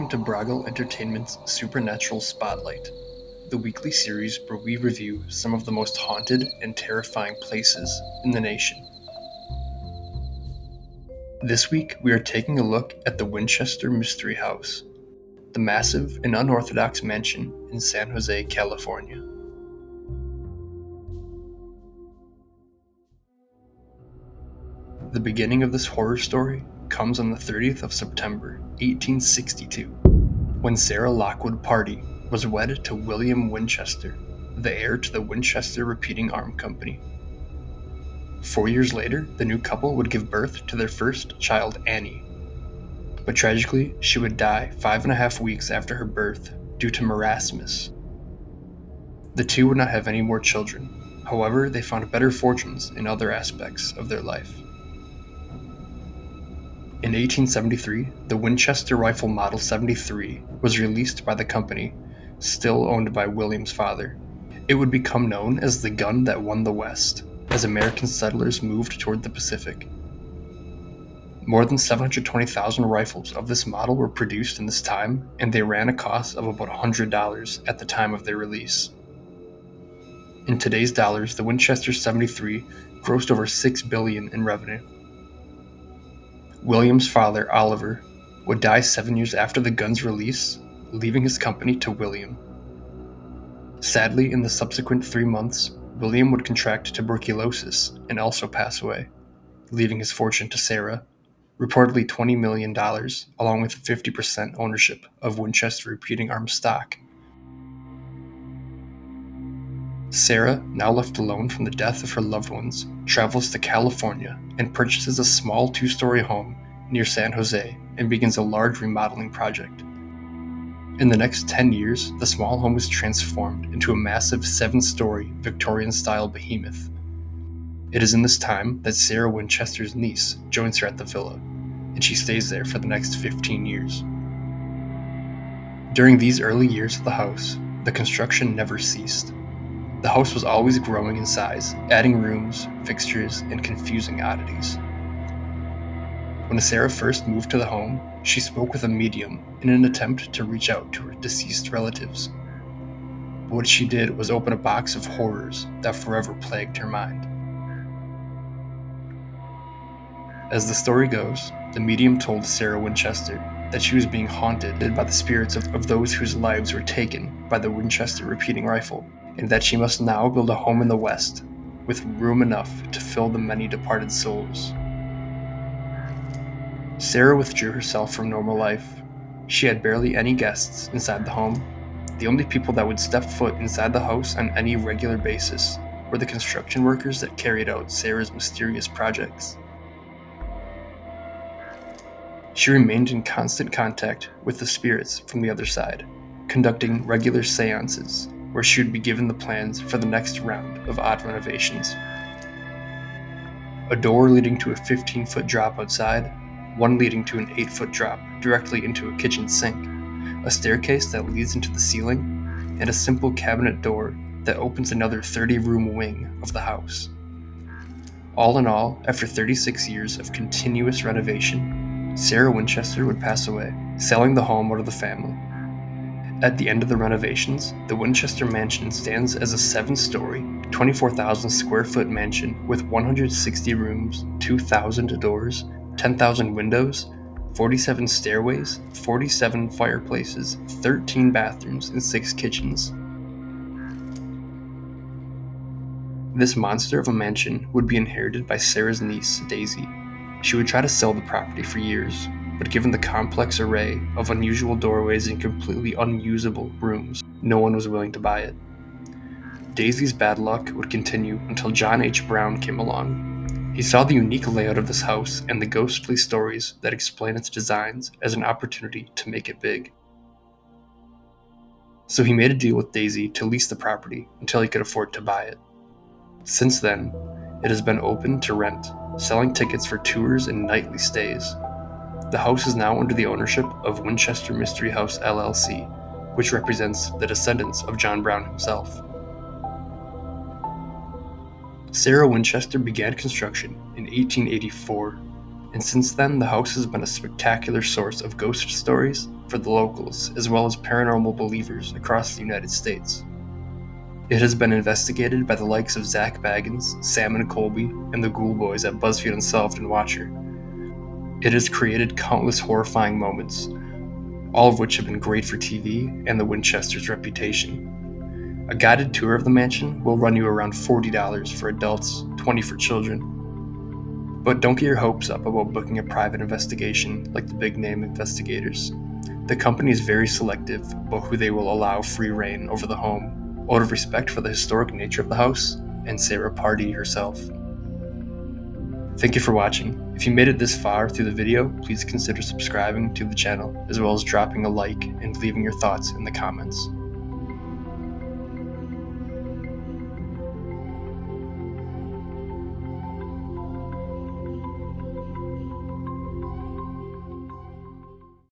welcome to Braggle Entertainment's Supernatural Spotlight, the weekly series where we review some of the most haunted and terrifying places in the nation. This week, we are taking a look at the Winchester Mystery House, the massive and unorthodox mansion in San Jose, California. The beginning of this horror story comes on the 30th of September, 1862, when Sarah Lockwood Pardee was wed to William Winchester, the heir to the Winchester Repeating Arm Company. 4 years later, the new couple would give birth to their first child, Annie. But tragically, she would die 5.5 weeks after her birth due to marasmus. The two would not have any more children. However, they found better fortunes in other aspects of their life. In 1873, the Winchester Rifle Model 73 was released by the company, still owned by William's father. It would become known as the gun that won the West, as American settlers moved toward the Pacific. More than 720,000 rifles of this model were produced in this time, and they ran a cost of about $100 at the time of their release. In today's dollars, the Winchester 73 grossed over $6 billion in revenue. William's father, Oliver, would die 7 years after the gun's release, leaving his company to William. Sadly, in the subsequent 3 months, William would contract tuberculosis and also pass away, leaving his fortune to Sarah, reportedly $20 million, along with 50% ownership of Winchester Repeating Arms stock. Sarah, now left alone from the death of her loved ones, travels to California and purchases a small 2-story home near San Jose and begins a large remodeling project. In the next 10 years, the small home is transformed into a massive 7-story Victorian-style behemoth. It is in this time that Sarah Winchester's niece joins her at the villa, and she stays there for the next 15 years. During these early years of the house, the construction never ceased. The house was always growing in size, adding rooms, fixtures, and confusing oddities. When Sarah first moved to the home, she spoke with a medium in an attempt to reach out to her deceased relatives. But what she did was open a box of horrors that forever plagued her mind. As the story goes, the medium told Sarah Winchester that she was being haunted by the spirits of those whose lives were taken by the Winchester repeating rifle, and that she must now build a home in the West, with room enough to fill the many departed souls. Sarah withdrew herself from normal life. She had barely any guests inside the home. The only people that would step foot inside the house on any regular basis were the construction workers that carried out Sarah's mysterious projects. She remained in constant contact with the spirits from the other side, conducting regular seances, where she would be given the plans for the next round of odd renovations. A door leading to a 15-foot drop outside, one leading to an 8-foot drop directly into a kitchen sink, a staircase that leads into the ceiling, and a simple cabinet door that opens another 30-room wing of the house. All in all, after 36 years of continuous renovation, Sarah Winchester would pass away, selling the home out of the family. At the end of the renovations, the Winchester Mansion stands as a 7-story, 24,000 square foot mansion with 160 rooms, 2,000 doors, 10,000 windows, 47 stairways, 47 fireplaces, 13 bathrooms, and 6 kitchens. This monster of a mansion would be inherited by Sarah's niece, Daisy. She would try to sell the property for years, but given the complex array of unusual doorways and completely unusable rooms, no one was willing to buy it. Daisy's bad luck would continue until John H. Brown came along. He saw the unique layout of this house and the ghostly stories that explain its designs as an opportunity to make it big. So he made a deal with Daisy to lease the property until he could afford to buy it. Since then, it has been open to rent, selling tickets for tours and nightly stays. The house is now under the ownership of Winchester Mystery House LLC, which represents the descendants of John Brown himself. Sarah Winchester began construction in 1884, and since then the house has been a spectacular source of ghost stories for the locals as well as paranormal believers across the United States. It has been investigated by the likes of Zach Baggins, Sam Colby, and the Ghoul Boys at BuzzFeed Unsolved and Watcher. It has created countless horrifying moments, all of which have been great for TV and the Winchester's reputation. A guided tour of the mansion will run you around $40 for adults, $20 for children. But don't get your hopes up about booking a private investigation like the big-name investigators. The company is very selective about who they will allow free reign over the home, out of respect for the historic nature of the house and Sarah Pardee herself. Thank you for watching. If you made it this far through the video, please consider subscribing to the channel, as well as dropping a like and leaving your thoughts in the comments.